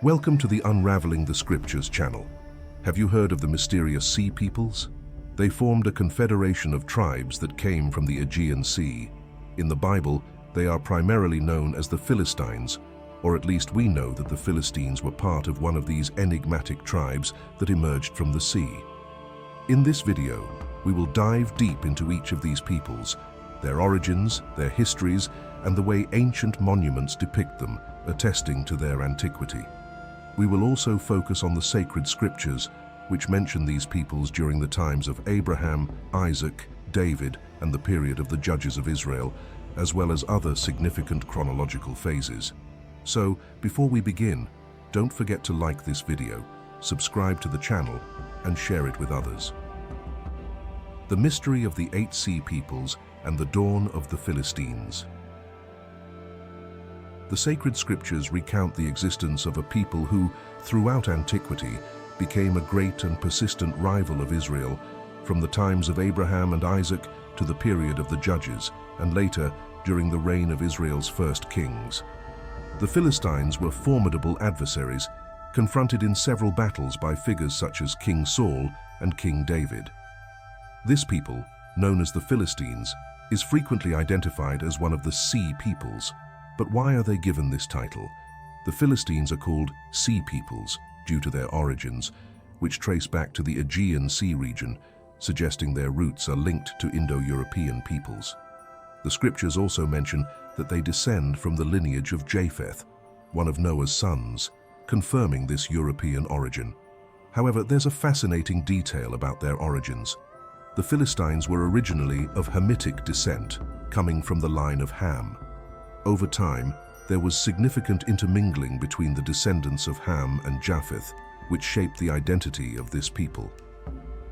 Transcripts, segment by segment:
Welcome to the Unraveling the Scriptures channel. Have you heard of the mysterious Sea Peoples? They formed a confederation of tribes that came from the Aegean Sea. In the Bible, they are primarily known as the Philistines, or at least we know that the Philistines were part of one of these enigmatic tribes that emerged from the sea. In this video, we will dive deep into each of these peoples, their origins, their histories, and the way ancient monuments depict them, attesting to their antiquity. We will also focus on the sacred scriptures, which mention these peoples during the times of Abraham, Isaac, David, and the period of the Judges of Israel, as well as other significant chronological phases. So, before we begin, don't forget to like this video, subscribe to the channel, and share it with others. The mystery of the 8 sea peoples and the dawn of the Philistines. The sacred scriptures recount the existence of a people who, throughout antiquity, became a great and persistent rival of Israel, from the times of Abraham and Isaac to the period of the Judges, and later during the reign of Israel's first kings. The Philistines were formidable adversaries, confronted in several battles by figures such as King Saul and King David. This people, known as the Philistines, is frequently identified as one of the Sea Peoples. But why are they given this title? The Philistines are called Sea Peoples due to their origins, which trace back to the Aegean Sea region, suggesting their roots are linked to Indo-European peoples. The scriptures also mention that they descend from the lineage of Japheth, one of Noah's sons, confirming this European origin. However, there's a fascinating detail about their origins. The Philistines were originally of Hamitic descent, coming from the line of Ham. Over time, there was significant intermingling between the descendants of Ham and Japheth, which shaped the identity of this people.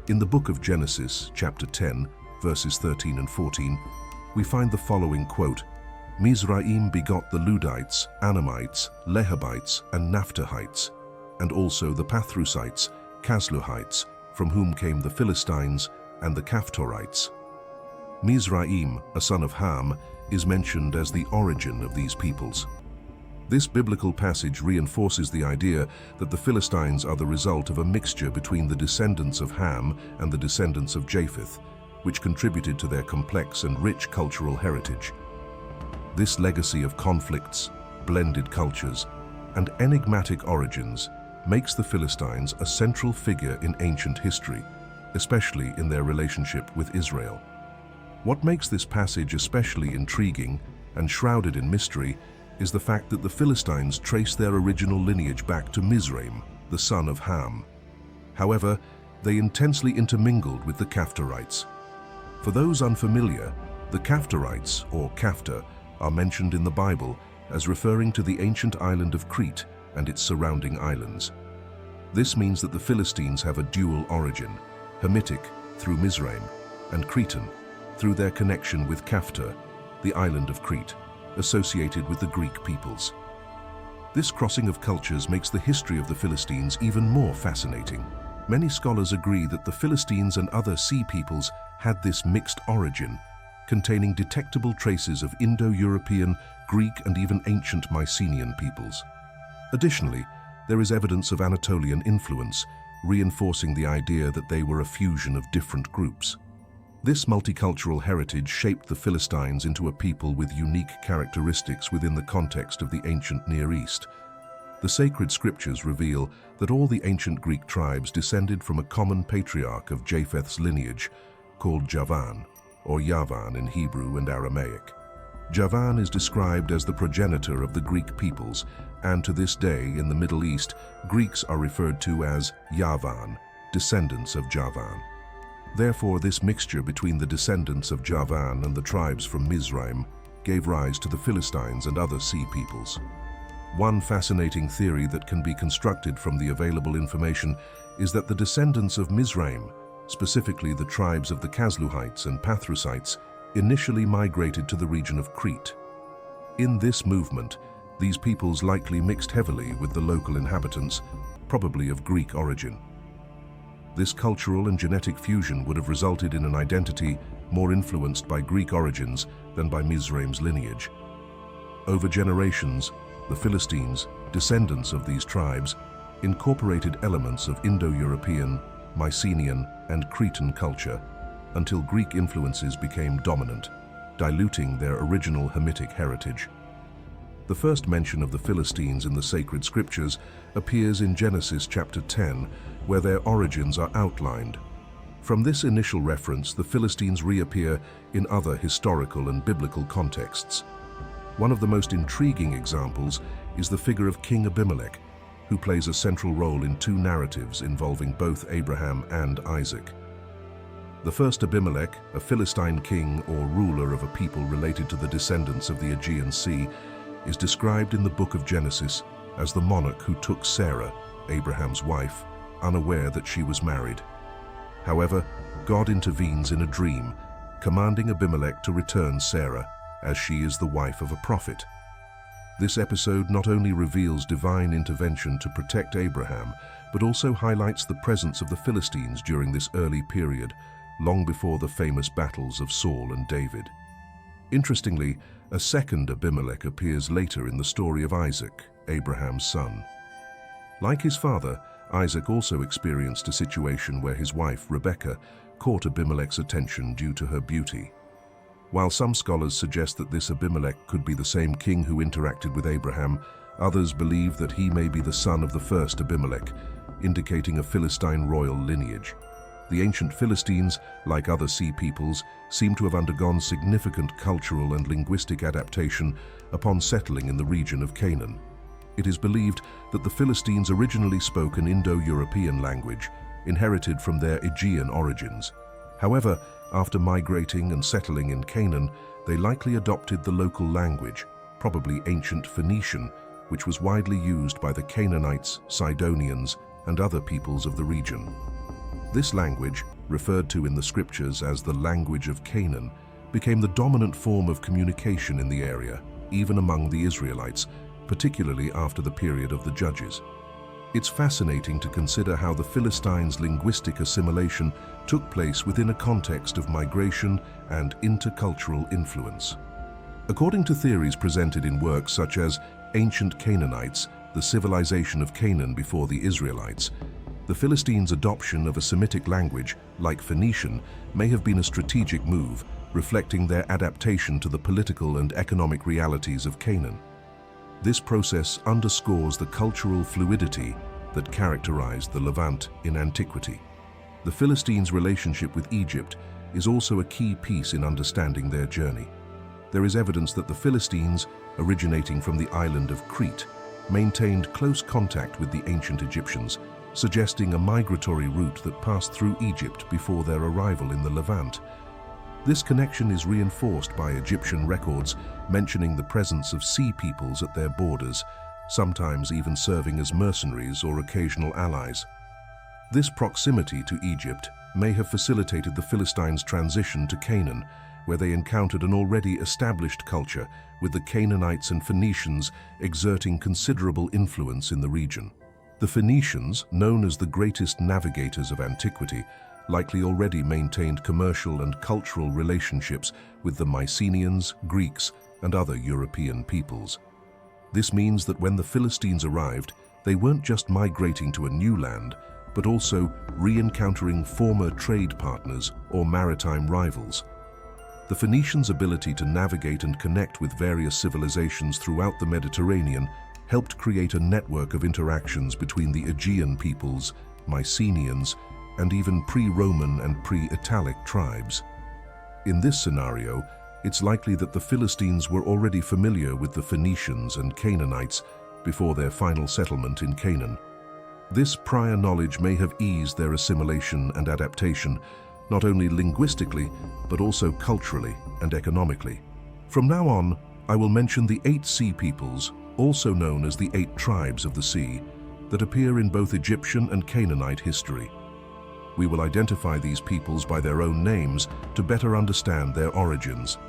In the book of Genesis, chapter 10, verses 13 and 14, we find the following quote: Mizraim begot the Ludites, Anamites, Lehabites, and Naphtuhites, and also the Pathrusites, Casluhites, from whom came the Philistines and the Caphtorites. Mizraim, a son of Ham, is mentioned as the origin of these peoples. This biblical passage reinforces the idea that the Philistines are the result of a mixture between the descendants of Ham and the descendants of Japheth, which contributed to their complex and rich cultural heritage. This legacy of conflicts, blended cultures, and enigmatic origins makes the Philistines a central figure in ancient history, especially in their relationship with Israel. What makes this passage especially intriguing and shrouded in mystery is the fact that the Philistines trace their original lineage back to Mizraim, the son of Ham. However, they intensely intermingled with the Caphtorites. For those unfamiliar, the Caphtorites, or Caphtor, are mentioned in the Bible as referring to the ancient island of Crete and its surrounding islands. This means that the Philistines have a dual origin, Hamitic through Mizraim, and Cretan through their connection with Caphtor, the island of Crete, associated with the Greek peoples. This crossing of cultures makes the history of the Philistines even more fascinating. Many scholars agree that the Philistines and other sea peoples had this mixed origin, containing detectable traces of Indo-European, Greek, and even ancient Mycenaean peoples. Additionally, there is evidence of Anatolian influence, reinforcing the idea that they were a fusion of different groups. This multicultural heritage shaped the Philistines into a people with unique characteristics within the context of the ancient Near East. The sacred scriptures reveal that all the ancient Greek tribes descended from a common patriarch of Japheth's lineage, called Javan, or Yavan in Hebrew and Aramaic. Javan is described as the progenitor of the Greek peoples, and to this day in the Middle East, Greeks are referred to as Yavan, descendants of Javan. Therefore, this mixture between the descendants of Javan and the tribes from Mizraim gave rise to the Philistines and other sea peoples. One fascinating theory that can be constructed from the available information is that the descendants of Mizraim, specifically the tribes of the Casluhites and Pathrusites, initially migrated to the region of Crete. In this movement, these peoples likely mixed heavily with the local inhabitants, probably of Greek origin. This cultural and genetic fusion would have resulted in an identity more influenced by Greek origins than by Mizraim's lineage. Over generations, the Philistines, Descendants of these tribes incorporated elements of Indo-European, Mycenaean, and Cretan culture until Greek influences became dominant, diluting their original Hamitic heritage. The first mention of the Philistines in the sacred scriptures appears in Genesis chapter 10, where their origins are outlined. From this initial reference, the Philistines reappear in other historical and biblical contexts. One of the most intriguing examples is the figure of King Abimelech, who plays a central role in two narratives involving both Abraham and Isaac. The first Abimelech, a Philistine king or ruler of a people related to the descendants of the Aegean Sea, is described in the book of Genesis as the monarch who took Sarah, Abraham's wife, unaware that she was married. However, God intervenes in a dream, commanding Abimelech to return Sarah, as she is the wife of a prophet. This episode not only reveals divine intervention to protect Abraham, but also highlights the presence of the Philistines during this early period, long before the famous battles of Saul and David. Interestingly, a second Abimelech appears later in the story of Isaac, Abraham's son. Like his father, Isaac also experienced a situation where his wife, Rebekah, caught Abimelech's attention due to her beauty. While some scholars suggest that this Abimelech could be the same king who interacted with Abraham, others believe that he may be the son of the first Abimelech, indicating a Philistine royal lineage. The ancient Philistines, like other sea peoples, seem to have undergone significant cultural and linguistic adaptation upon settling in the region of Canaan. It is believed that the Philistines originally spoke an Indo-European language, inherited from their Aegean origins. However, after migrating and settling in Canaan, they likely adopted the local language, probably ancient Phoenician, which was widely used by the Canaanites, Sidonians, and other peoples of the region. This language, referred to in the scriptures as the language of Canaan, became the dominant form of communication in the area, even among the Israelites, particularly after the period of the Judges. It's fascinating to consider how the Philistines' linguistic assimilation took place within a context of migration and intercultural influence. According to theories presented in works such as Ancient Canaanites, the civilization of Canaan before the Israelites, the Philistines' adoption of a Semitic language, like Phoenician, may have been a strategic move, reflecting their adaptation to the political and economic realities of Canaan. This process underscores the cultural fluidity that characterized the Levant in antiquity. The Philistines' relationship with Egypt is also a key piece in understanding their journey. There is evidence that the Philistines, originating from the island of Crete, maintained close contact with the ancient Egyptians, suggesting a migratory route that passed through Egypt before their arrival in the Levant. This connection is reinforced by Egyptian records mentioning the presence of sea peoples at their borders, sometimes even serving as mercenaries or occasional allies. This proximity to Egypt may have facilitated the Philistines' transition to Canaan, where they encountered an already established culture, with the Canaanites and Phoenicians exerting considerable influence in the region. The Phoenicians, known as the greatest navigators of antiquity, likely already maintained commercial and cultural relationships with the Mycenaeans, Greeks, and other European peoples. This means that when the Philistines arrived, they weren't just migrating to a new land, but also re-encountering former trade partners or maritime rivals. The Phoenicians' ability to navigate and connect with various civilizations throughout the Mediterranean helped create a network of interactions between the Aegean peoples, Mycenaeans, and even pre-Roman and pre-Italic tribes. In this scenario, it's likely that the Philistines were already familiar with the Phoenicians and Canaanites before their final settlement in Canaan. This prior knowledge may have eased their assimilation and adaptation, not only linguistically, but also culturally and economically. From now on, I will mention the 8 sea peoples, also known as the 8 tribes of the sea, that appear in both Egyptian and Canaanite history. We will identify these peoples by their own names to better understand their origins.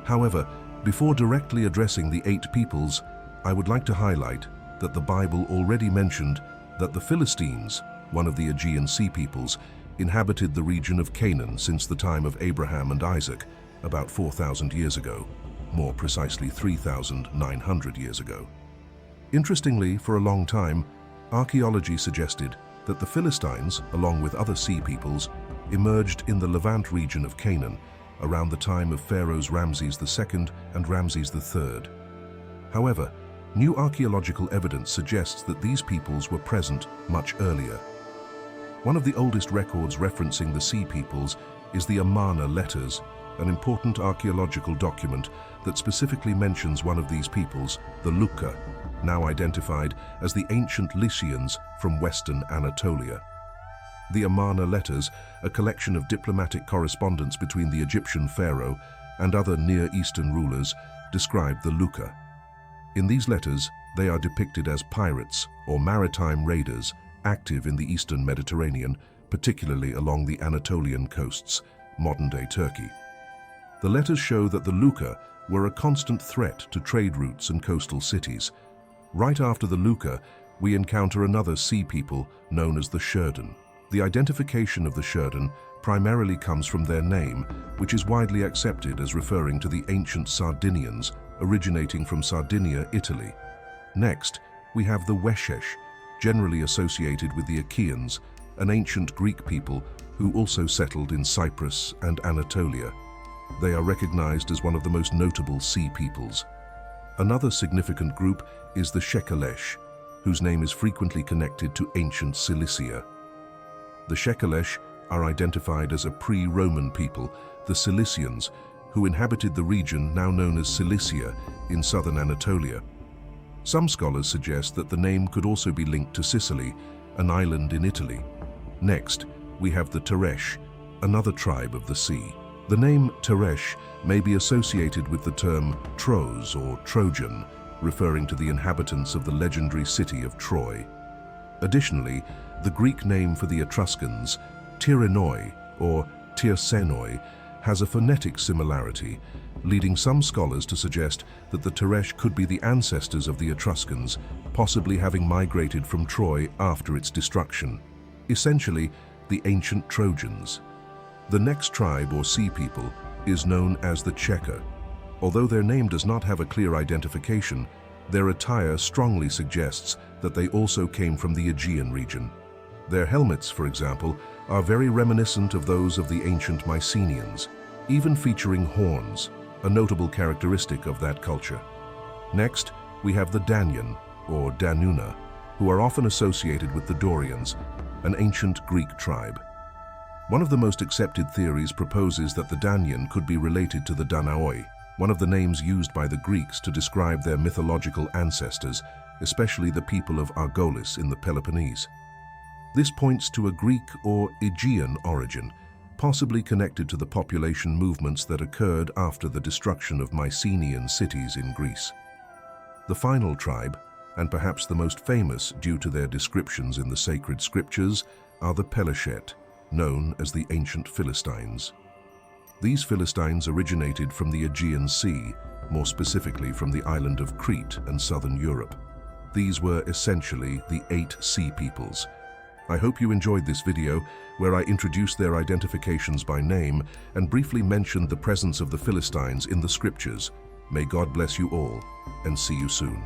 However, before directly addressing the 8 peoples, I would like to highlight that the Bible already mentioned that the Philistines, one of the Aegean Sea peoples, inhabited the region of Canaan since the time of Abraham and Isaac, about 4,000 years ago, more precisely 3,900 years ago. Interestingly, for a long time, archaeology suggested that the Philistines, along with other sea peoples, emerged in the Levant region of Canaan around the time of pharaohs Ramses II and Ramses III. However, new archaeological evidence suggests that these peoples were present much earlier. One of the oldest records referencing the sea peoples is the Amarna letters, an important archaeological document that specifically mentions one of these peoples, the Luca, now identified as the ancient Lycians from western Anatolia. The Amarna letters, a collection of diplomatic correspondence between the Egyptian pharaoh and other Near Eastern rulers, describe the Luca. In these letters, they are depicted as pirates or maritime raiders active in the eastern Mediterranean, particularly along the Anatolian coasts, modern-day Turkey. The letters show that the Luca were a constant threat to trade routes and coastal cities. Right after the Luca, we encounter another sea people known as the Shurden. The identification of the Shurden primarily comes from their name, which is widely accepted as referring to the ancient Sardinians originating from Sardinia, Italy. Next, we have the Weshesh, generally associated with the Achaeans, an ancient Greek people who also settled in Cyprus and Anatolia. They are recognized as one of the most notable sea peoples. Another significant group is the Shekelesh, whose name is frequently connected to ancient Cilicia. The Shekelesh are identified as a pre-Roman people, the Cilicians, who inhabited the region now known as Cilicia in southern Anatolia. Some scholars suggest that the name could also be linked to Sicily, an island in Italy. Next, we have the Teresh, another tribe of the sea. The name Teresh may be associated with the term Tros or Trojan, referring to the inhabitants of the legendary city of Troy. Additionally, the Greek name for the Etruscans, Tyranoi or Tyrsenoi, has a phonetic similarity, leading some scholars to suggest that the Teresh could be the ancestors of the Etruscans, possibly having migrated from Troy after its destruction. Essentially, the ancient Trojans. The next tribe or sea people is known as the Cheka. Although their name does not have a clear identification, their attire strongly suggests that they also came from the Aegean region. Their helmets, for example, are very reminiscent of those of the ancient Mycenaeans, even featuring horns, a notable characteristic of that culture. Next, we have the Danyan, or Danuna, who are often associated with the Dorians, an ancient Greek tribe. One of the most accepted theories proposes that the Danyan could be related to the Danaoi, one of the names used by the Greeks to describe their mythological ancestors, especially the people of Argolis in the Peloponnese. This points to a Greek or Aegean origin, possibly connected to the population movements that occurred after the destruction of Mycenaean cities in Greece. The final tribe, and perhaps the most famous due to their descriptions in the sacred scriptures, are the Pelashet, known as the ancient Philistines. These Philistines originated from the Aegean Sea, more specifically from the island of Crete and southern Europe. These were essentially the 8 sea peoples. I hope you enjoyed this video, where I introduced their identifications by name and briefly mentioned the presence of the Philistines in the scriptures. May God bless you all, and see you soon.